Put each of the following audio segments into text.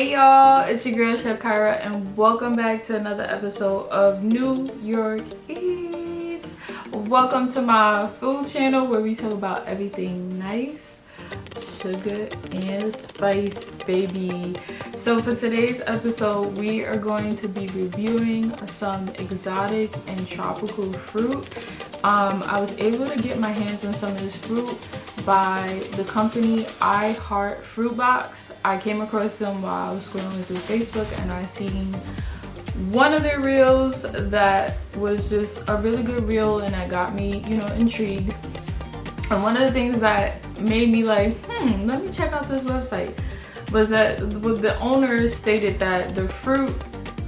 Hey y'all, it's your girl Chef Kyra and welcome back to another episode of New York Eats. Welcome to my food channel where we talk about everything nice, sugar and spice, baby. So for today's episode, we are going to be reviewing some exotic and tropical fruit. I was able to get my hands on some of this fruit by the company I Heart Fruit Box. I came across them while I was scrolling through Facebook and I seen one of their reels that was just a really good reel and that got me, intrigued. And one of the things that made me like, let me check out this website was that the owner stated that the fruit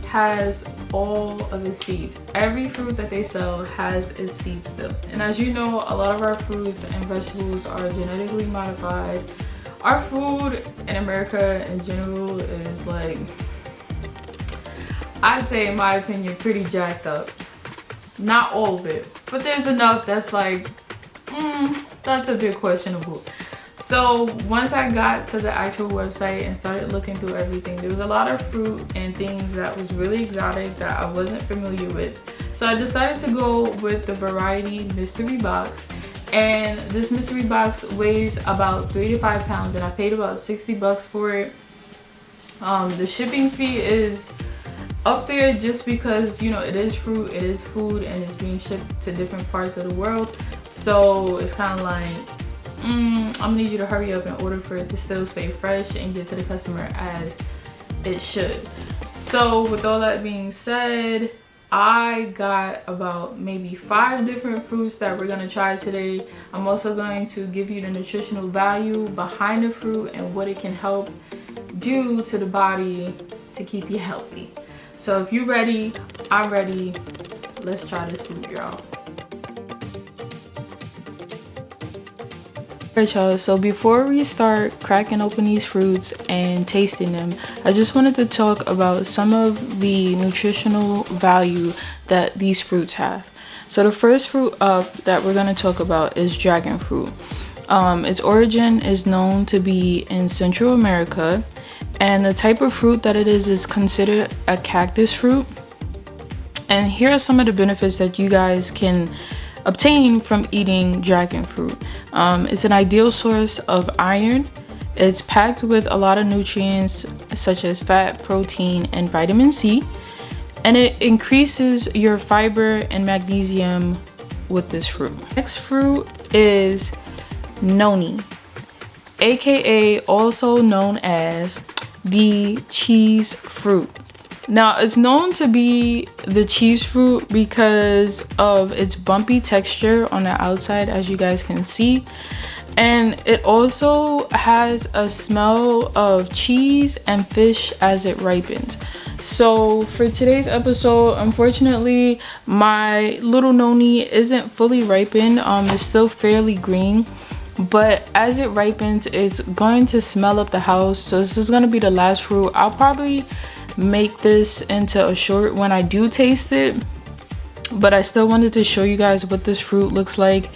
has all of the seeds. Every fruit that they sell has its seeds still. And as you know, a lot of our fruits and vegetables are genetically modified. Our food in America in general is like, I'd say in my opinion, pretty jacked up. Not all of it, but there's enough that's like, that's a bit questionable. So once I got to the actual website and started looking through everything, there was a lot of fruit and things that was really exotic that I wasn't familiar with. So I decided to go with the variety mystery box. And this mystery box weighs about 3 to 5 pounds and I paid about $60 for it. The shipping fee is up there just because, it is fruit, it is food, and it's being shipped to different parts of the world. So it's kind of like, I'm gonna need you to hurry up in order for it to still stay fresh and get to the customer as it should. So with all that being said, I got about maybe 5 different fruits that we're gonna try today. I'm also going to give you the nutritional value behind the fruit and what it can help do to the body to keep you healthy. So if you're ready, I'm ready. Let's try this food, y'all. Alright y'all, so before we start cracking open these fruits and tasting them, I just wanted to talk about some of the nutritional value that these fruits have. So the first fruit up that we're going to talk about is dragon fruit. Its origin is known to be in Central America, and the type of fruit that it is considered a cactus fruit. And here are some of the benefits that you guys can obtain from eating dragon fruit. It's an ideal source of iron. It's packed with a lot of nutrients such as fat, protein, and vitamin C. And it increases your fiber and magnesium with this fruit. Next fruit is noni, aka also known as the cheese fruit. Now, it's known to be the cheese fruit because of its bumpy texture on the outside, as you guys can see. And it also has a smell of cheese and fish as it ripens. So for today's episode, unfortunately, my little noni isn't fully ripened. It's still fairly green. But as it ripens, it's going to smell up the house. So this is going to be the last fruit. I'll probably make this into a short when I do taste it, but I still wanted to show you guys what this fruit looks like,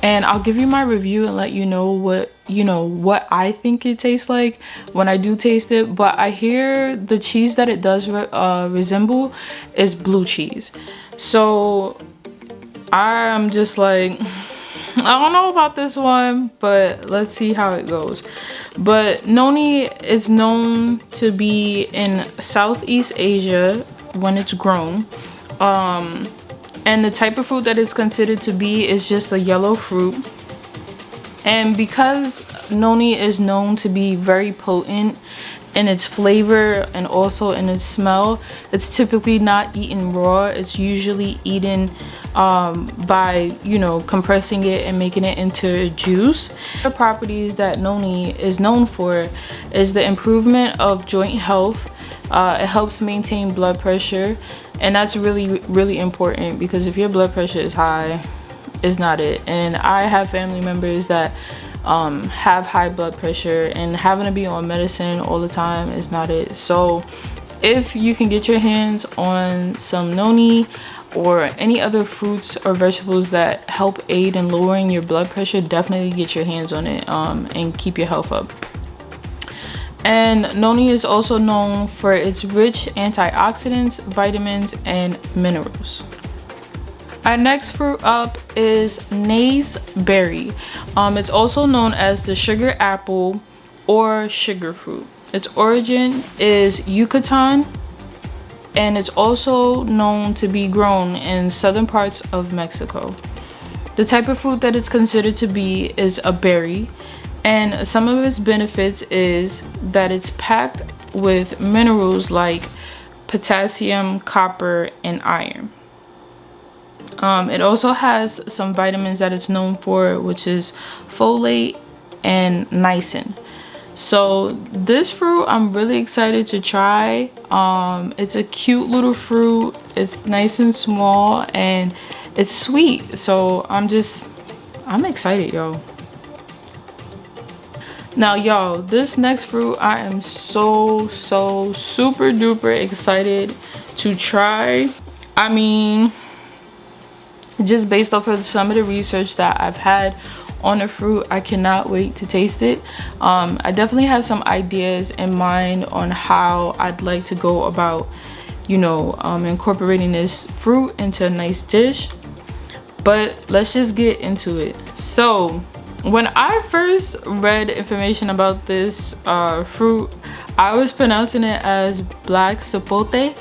and I'll give you my review and let you know what I think it tastes like when I do taste it. But I hear the cheese that it does resemble is blue cheese, so I'm just like, I don't know about this one, but let's see how it goes. But noni is known to be in Southeast Asia when it's grown. And the type of fruit that it's considered to be is just a yellow fruit. And because noni is known to be very potent in its flavor and also in its smell, it's typically not eaten raw. It's usually eaten by compressing it and making it into juice. The properties that noni is known for is the improvement of joint health. It helps maintain blood pressure, and that's really important because if your blood pressure is high, it's not it. And I have family members that have high blood pressure, and having to be on medicine all the time is not it. So if you can get your hands on some noni or any other fruits or vegetables that help aid in lowering your blood pressure, definitely get your hands on it and keep your health up. And noni is also known for its rich antioxidants, vitamins, and minerals. Our next fruit up is naseberry. It's also known as the sugar apple or sugar fruit. Its origin is Yucatan, and it's also known to be grown in southern parts of Mexico. The type of fruit that it's considered to be is a berry, and some of its benefits is that it's packed with minerals like potassium, copper, and iron. It also has some vitamins that it's known for, which is folate and niacin. So this fruit I'm really excited to try. It's a cute little fruit. It's nice and small and it's sweet. So I'm excited, y'all. Now, y'all, this next fruit I am so super duper excited to try. I mean, just based off of some of the research that I've had on the fruit, I cannot wait to taste it. I definitely have some ideas in mind on how I'd like to go about, incorporating this fruit into a nice dish. But let's just get into it. So when I first read information about this fruit, I was pronouncing it as black sapote.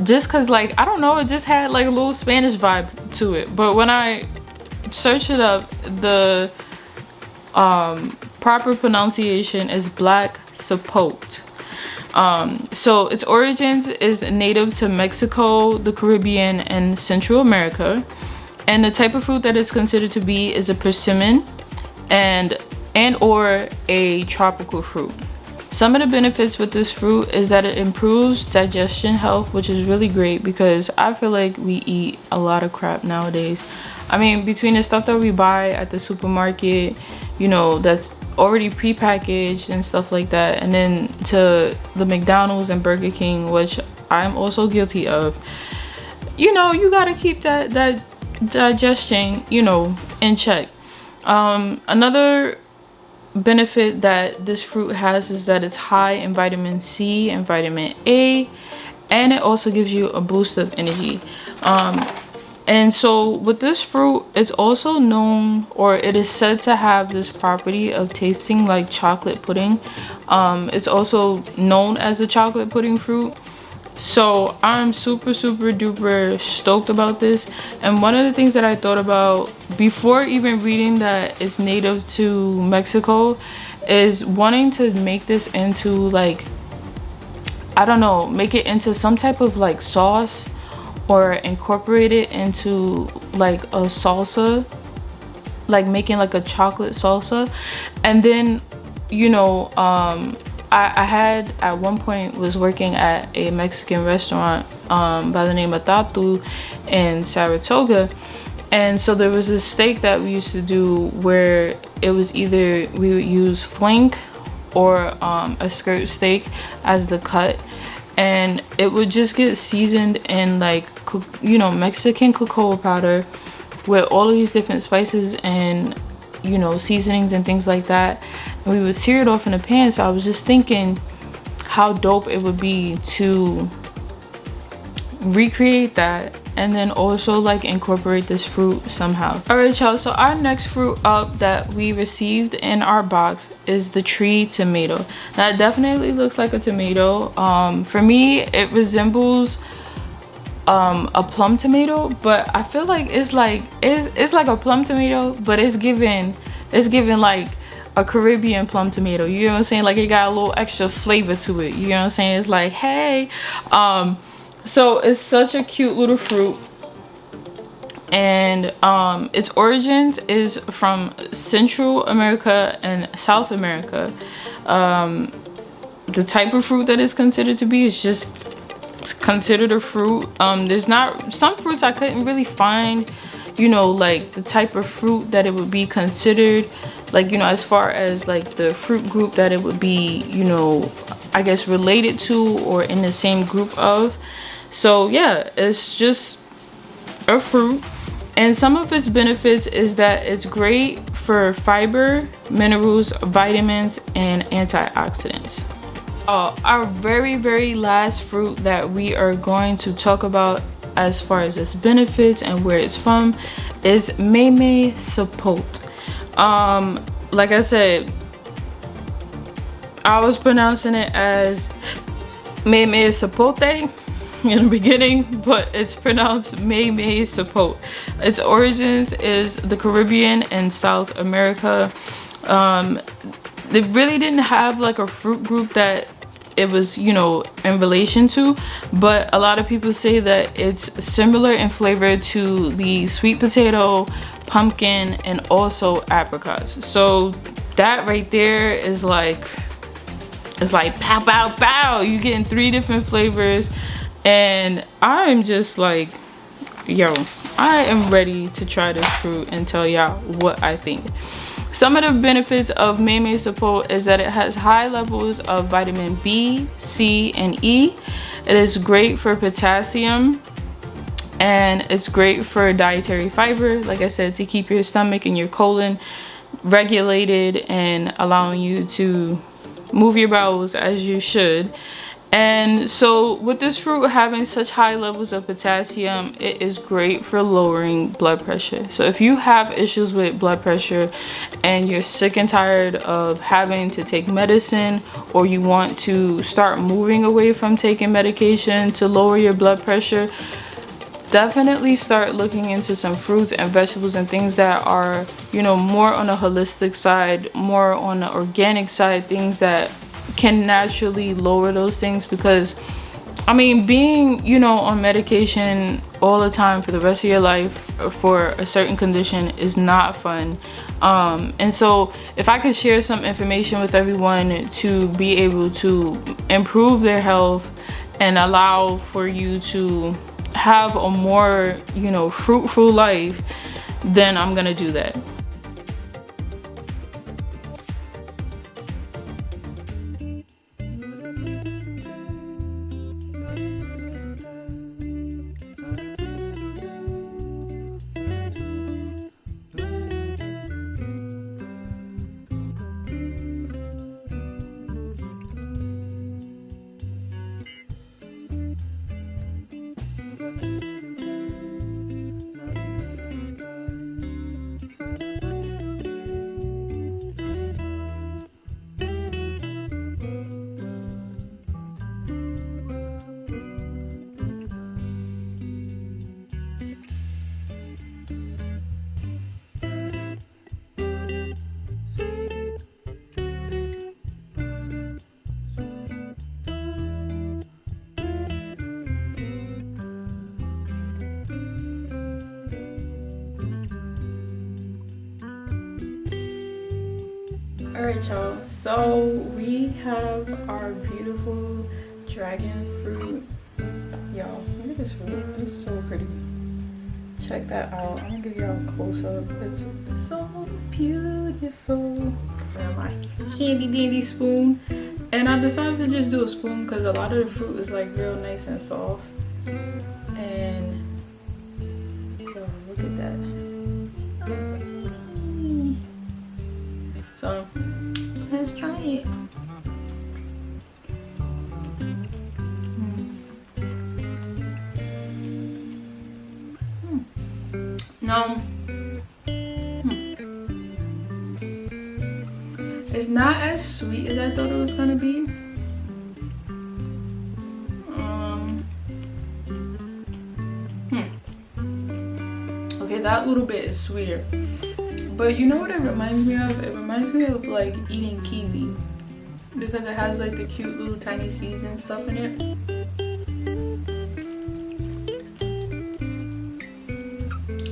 Just cause I don't know, it just had like a little Spanish vibe to it. But when I searched it up, the proper pronunciation is black sapote. So its origins is native to Mexico, the Caribbean, and Central America. And the type of fruit that it's considered to be is a persimmon and or a tropical fruit. Some of the benefits with this fruit is that it improves digestion health, which is really great because I feel like we eat a lot of crap nowadays. I mean, between the stuff that we buy at the supermarket, that's already prepackaged and stuff like that, and then to the McDonald's and Burger King, which I'm also guilty of, you gotta keep that digestion, in check. Another benefit that this fruit has is that it's high in vitamin C and vitamin A, and it also gives you a boost of energy. And so with this fruit, it's also known, or it is said to have this property of tasting like chocolate pudding. It's also known as a chocolate pudding fruit. So I'm super duper stoked about this. And one of the things that I thought about before even reading that it's native to Mexico is wanting to make this into make it into some type of sauce, or incorporate it into a salsa, making a chocolate salsa. And then I had at one point was working at a Mexican restaurant by the name of Tatu in Saratoga, and so there was this steak that we used to do where it was either we would use flank or a skirt steak as the cut, and it would just get seasoned in Mexican cocoa powder with all of these different spices and seasonings and things like that, and we would sear it off in a pan. So I was just thinking how dope it would be to recreate that and then also incorporate this fruit somehow. All right, y'all, so our next fruit up that we received in our box is the tree tomato. Now it definitely looks like a tomato. For me, it resembles a plum tomato, but I feel like it's like a plum tomato, but it's given a Caribbean plum tomato. You know what I'm saying? It got a little extra flavor to it. You know what I'm saying? It's hey. So it's such a cute little fruit, and its origins is from Central America and South America. The type of fruit that it's considered to be is just considered a fruit. There's not some fruits I couldn't really find, the type of fruit that it would be considered, as far as the fruit group that it would be, I guess related to or in the same group of. So yeah, it's just a fruit, and some of its benefits is that it's great for fiber, minerals, vitamins, and antioxidants. Our very last fruit that we are going to talk about as far as its benefits and where it's from is meme sapote. Like I said, I was pronouncing it as meme sapote in the beginning, but it's pronounced meme sapote. Its origins is the Caribbean and South America. They really didn't have like a fruit group that it was, you know, in relation to, but a lot of people say that it's similar in flavor to the sweet potato, pumpkin, and also apricots. So that right there is like, it's like pow pow pow, you getting 3 different flavors. And I'm just like, yo, I am ready to try this fruit and tell y'all what I think. Some of the benefits of meme sapote is that it has high levels of vitamin B, C, and E. It is great for potassium, and it's great for dietary fiber, like I said, to keep your stomach and your colon regulated and allowing you to move your bowels as you should. And so with this fruit having such high levels of potassium, it is great for lowering blood pressure. So if you have issues with blood pressure and you're sick and tired of having to take medicine, or you want to start moving away from taking medication to lower your blood pressure, definitely start looking into some fruits and vegetables and things that are, you know, more on the holistic side, more on the organic side, things that can naturally lower those things. Because I mean, being, you know, on medication all the time for the rest of your life for a certain condition is not fun. And so if I could share some information with everyone to be able to improve their health and allow for you to have a more, you know, fruitful life, then I'm gonna do that. Alright y'all, so we have our beautiful dragon fruit. Y'all, look at this fruit, it's so pretty. Check that out. I'm gonna give y'all a close up. It's so beautiful. And my handy dandy spoon. And I decided to just do a spoon because a lot of the fruit is like real nice and soft. And yo, look at that. So let's try it. No, it's not as sweet as I thought it was gonna be. Okay, that little bit is sweeter. But you know what it reminds me of? It reminds me of like eating kiwi, because it has like the cute little tiny seeds and stuff in it.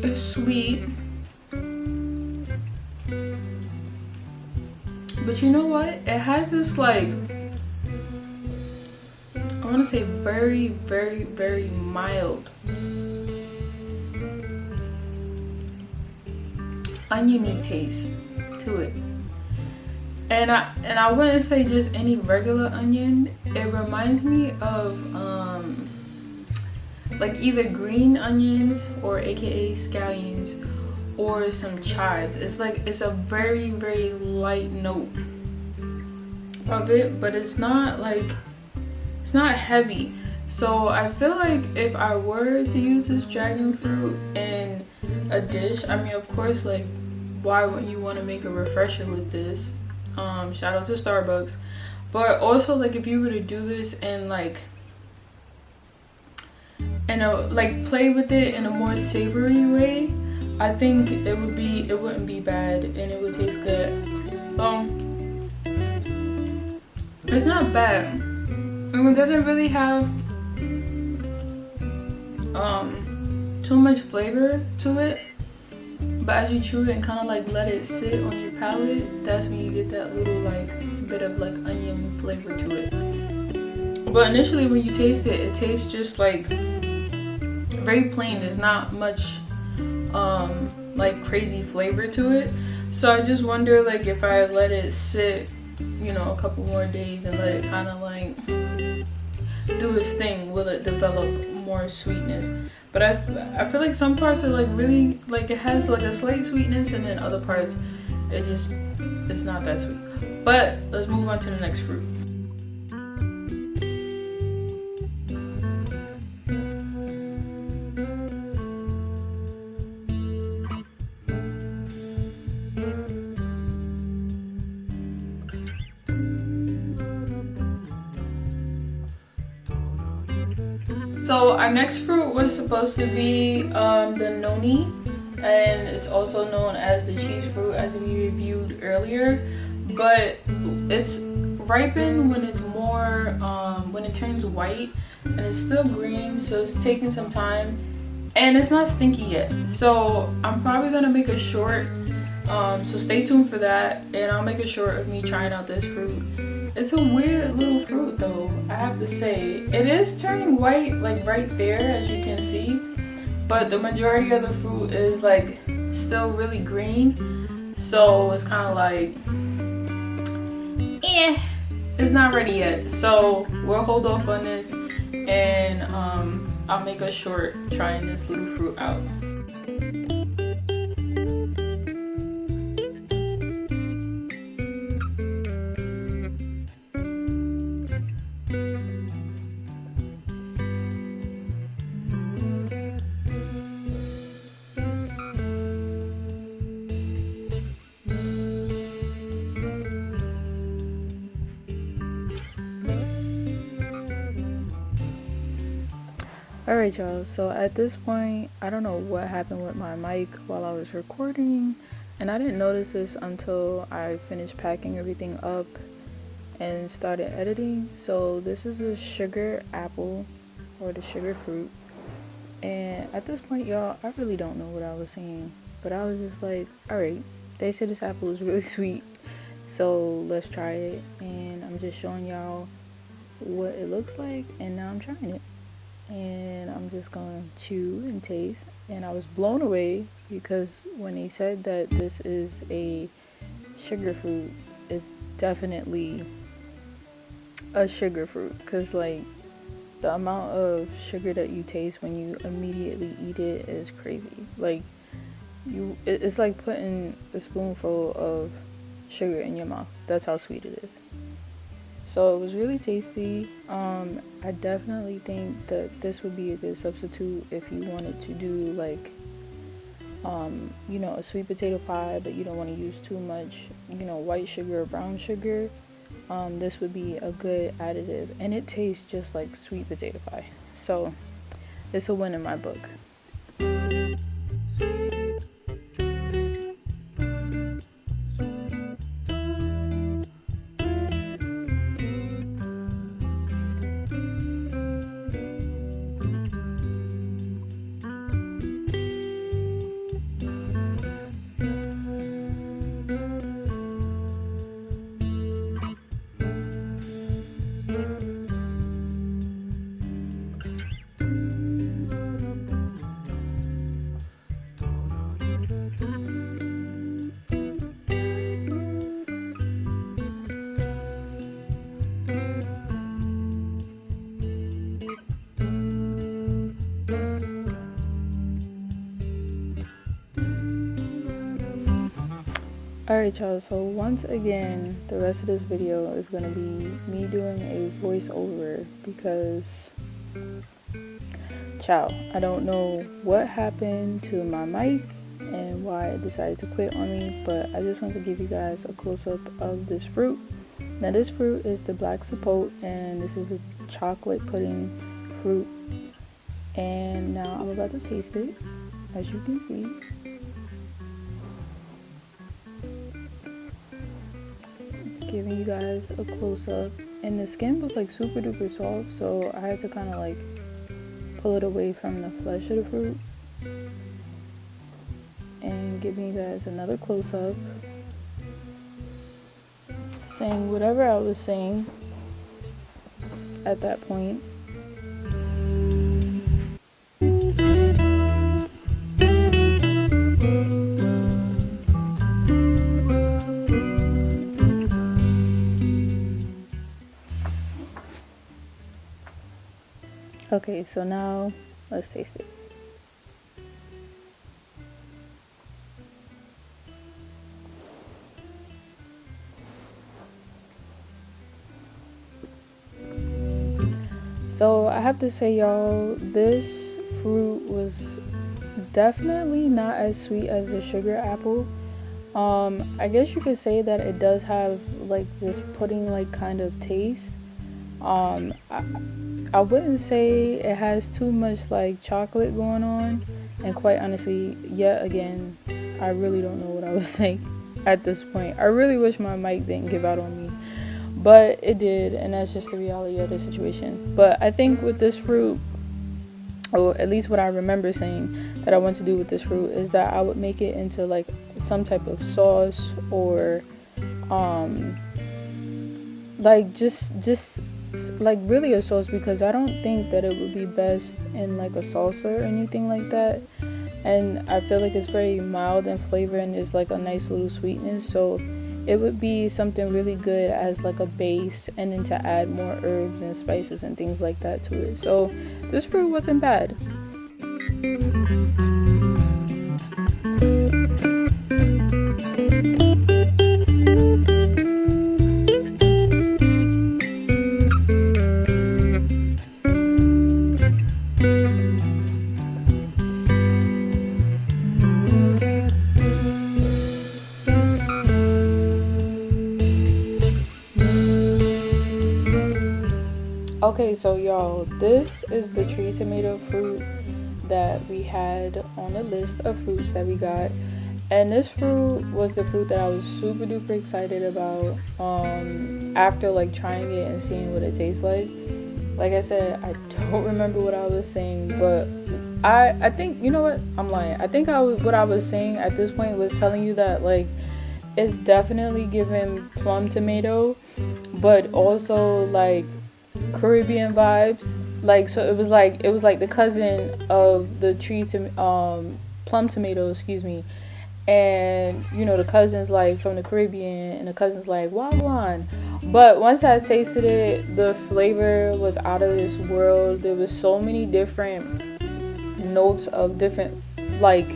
It's sweet, but you know what? It has this like, I want to say very, very, very mild oniony taste to it. And I wouldn't say just any regular onion. It reminds me of like either green onions, or aka scallions, or some chives. It's a very, very light note of it, but it's not heavy. So I feel like if I were to use this dragon fruit in a dish, I mean, of course, like, why wouldn't you want to make a refresher with this? Shout out to Starbucks. But also, like, if you were to do this and play with it in a more savory way, I think it wouldn't be bad and it would taste good. It's not bad. And it doesn't really have too much flavor to it. But as you chew it and kind of like let it sit on your palate, that's when you get that little like bit of like onion flavor to it. But initially when you taste it, it tastes just like very plain. There's not much like crazy flavor to it. So I just wonder, like, if I let it sit, you know, a couple more days and let it kind of like do its thing, will it develop more sweetness? But I feel like some parts are like really, like, it has like a slight sweetness, and then other parts it's not that sweet. But let's move on to the next fruit. So our next fruit was supposed to be the noni, and it's also known as the cheese fruit, as we reviewed earlier. But it's ripened when it's more when it turns white, and it's still green, so it's taking some time, and it's not stinky yet. So I'm probably gonna make a short, so stay tuned for that, and I'll make a short of me trying out this fruit. It's a weird little fruit though, I have to say. It is turning white, like right there, as you can see, but the majority of the fruit is like still really green, so it's kind of like, it's not ready yet. So we'll hold off on this, and I'll make a short trying this little fruit out. Alright y'all, so at this point, I don't know what happened with my mic while I was recording, and I didn't notice this until I finished packing everything up and started editing. So this is a sugar apple, or the sugar fruit, and at this point y'all, I really don't know what I was saying, but I was just like, alright, they said this apple is really sweet, so let's try it. And I'm just showing y'all what it looks like, and now I'm trying it. And I'm just gonna chew and taste, and I was blown away because when they said that this is a sugar fruit, it's definitely a sugar fruit, because like the amount of sugar that you taste when you immediately eat it is crazy. Like it's like putting a spoonful of sugar in your mouth. That's how sweet it is. So it was really tasty. I definitely think that this would be a good substitute if you wanted to do like, you know, a sweet potato pie, but you don't want to use too much, you know, white sugar or brown sugar. This would be a good additive, and it tastes just like sweet potato pie. So it's a win in my book. Alright y'all, so once again the rest of this video is going to be me doing a voiceover because I don't know what happened to my mic and why it decided to quit on me, but I just want to give you guys a close-up of this fruit. Now this fruit is the black sapote, and this is the chocolate pudding fruit, and now I'm about to taste it, as you can see. Giving you guys a close-up, and the skin was like super duper soft, so I had to kind of like pull it away from the flesh of the fruit. And giving you guys another close-up, saying whatever I was saying at that point. Okay, so now let's taste it. So I have to say, y'all, this fruit was definitely not as sweet as the sugar apple. I guess you could say that it does have like this pudding like kind of taste. I wouldn't say it has too much like chocolate going on, and quite honestly, yet again, I really don't know what I was saying at this point. I really wish my mic didn't give out on me, but it did, and that's just the reality of the situation. But I think with this fruit, or at least what I remember saying that I want to do with this fruit, is that I would make it into like some type of sauce, or like just like really a sauce, because I don't think that it would be best in like a salsa or anything like that. And I feel like it's very mild in flavor and there's like a nice little sweetness, so it would be something really good as like a base, and then to add more herbs and spices and things like that to it. So this fruit wasn't bad. Okay, so y'all, this is the tree tomato fruit that we had on the list of fruits that we got, and this fruit was the fruit that I was super duper excited about after like trying it and seeing what it tastes like. Like I said, I don't remember what I was saying, but I think, you know what, I'm lying. I think what I was saying at this point was telling you that like it's definitely giving plum tomato, but also like Caribbean vibes. Like, so it was like the cousin of the plum tomato, excuse me. And you know, the cousin's like from the Caribbean, and the cousin's like wagwan. But once I tasted it, the flavor was out of this world. There was so many different notes of different like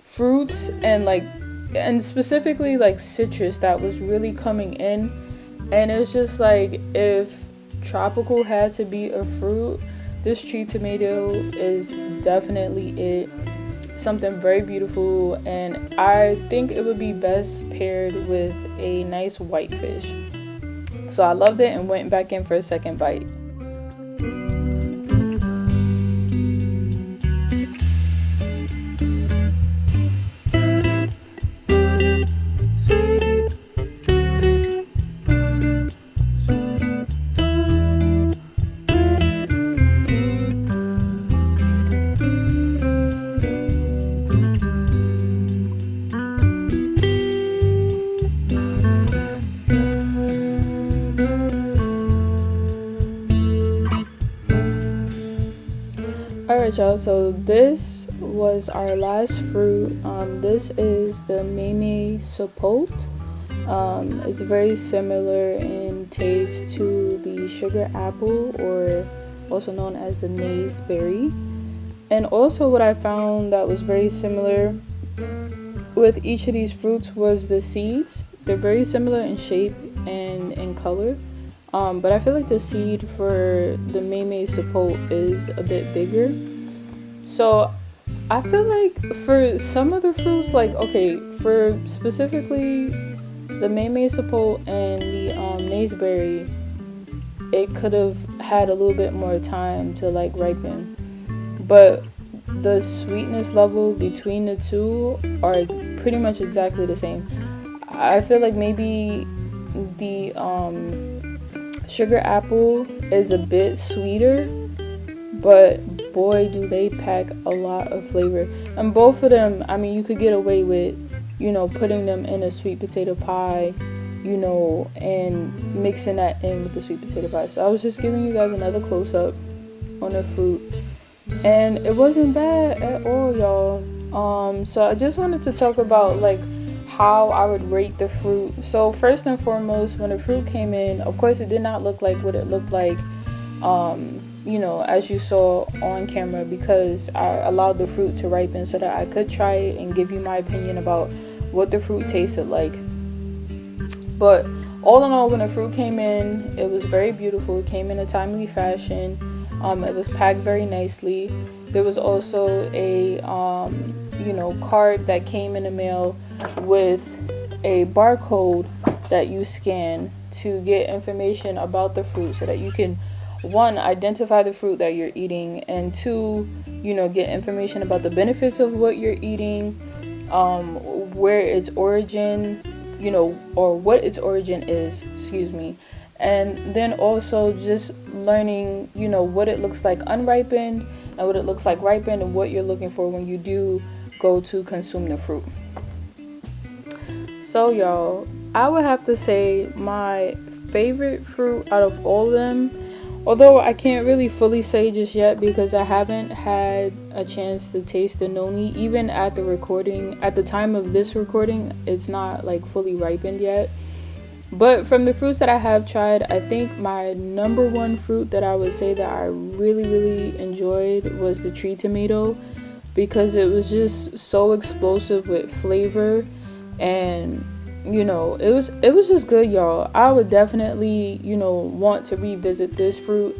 fruits, and specifically like citrus that was really coming in. And it's just like, if tropical had to be a fruit, this tree tomato is definitely it. Something very beautiful, and I think it would be best paired with a nice white fish. So I loved it and went back in for a second bite. Alright y'all, so this was our last fruit. This is the meme sapote. It's very similar in taste to the sugar apple, or also known as the maize berry. And also what I found that was very similar with each of these fruits was the seeds. They're very similar in shape and in color. But I feel like the seed for the meme sapote is a bit bigger. So I feel like for some of the fruits, like, okay, for specifically the meme sapote and the naseberry, it could have had a little bit more time to like ripen. But the sweetness level between the two are pretty much exactly the same. I feel like maybe the sugar apple is a bit sweeter, but boy do they pack a lot of flavor. And both of them, I mean, you could get away with, putting them in a sweet potato pie, and mixing that in with the sweet potato pie. So I was just giving you guys another close up on the fruit, and it wasn't bad at all, y'all. So I just wanted to talk about like how I would rate the fruit. So first and foremost, when the fruit came in, of course it did not look like what it looked like as you saw on camera, because I allowed the fruit to ripen so that I could try it and give you my opinion about what the fruit tasted like. But all in all, when the fruit came in, it was very beautiful. It came in a timely fashion. It was packed very nicely. There was also a card that came in the mail with a barcode that you scan to get information about the fruit, so that you can, one, identify the fruit that you're eating, and two, get information about the benefits of what you're eating, where its origin, or what its origin is, and then also just learning, what it looks like unripened and what it looks like ripened, and what you're looking for when you do go to consume the fruit. So y'all, I would have to say my favorite fruit out of all of them, although I can't really fully say just yet because I haven't had a chance to taste the noni. Even at the time of this recording, it's not like fully ripened yet. But from the fruits that I have tried, I think my number one fruit that I would say that I really, really enjoyed was the tree tomato, because it was just so explosive with flavor, and it was just good, y'all. I would definitely want to revisit this fruit,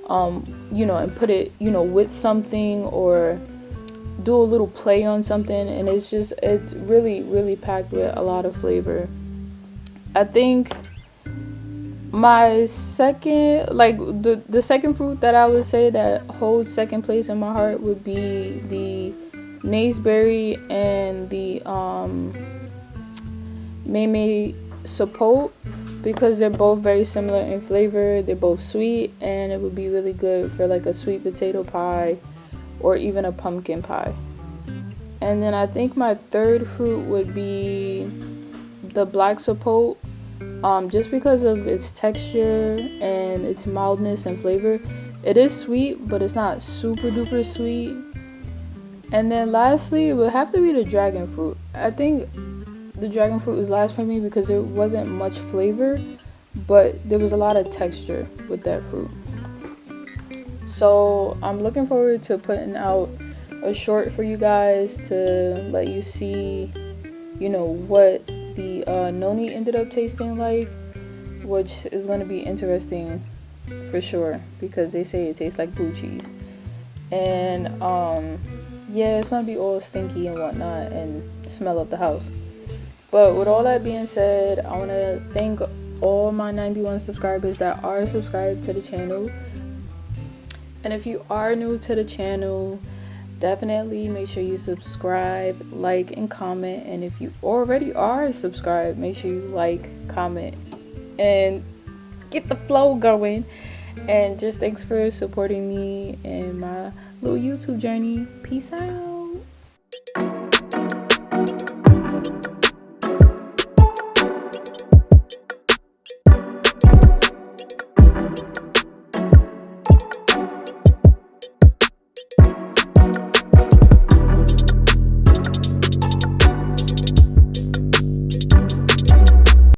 and put it with something, or do a little play on something, and it's really, really packed with a lot of flavor. I think my second, like the second fruit that I would say that holds second place in my heart would be the naseberry and the meme sapote, because they're both very similar in flavor. They're both sweet, and it would be really good for like a sweet potato pie or even a pumpkin pie. And then I think my third fruit would be the black sapote, just because of its texture and its mildness and flavor. It is sweet, but it's not super duper sweet. And then lastly, it would have to be the dragon fruit. I think the dragon fruit was last for me because there wasn't much flavor, but there was a lot of texture with that fruit. So I'm looking forward to putting out a short for you guys to let you see, what the noni ended up tasting like, which is going to be interesting for sure, because they say it tastes like blue cheese. And yeah, it's going to be all stinky and whatnot and smell up the house. But with all that being said, I want to thank all my 91 subscribers that are subscribed to the channel. And if you are new to the channel, definitely make sure you subscribe, like, and comment. And if you already are subscribed, make sure you like, comment, and get the flow going. And just thanks for supporting me and my little YouTube journey. Peace out.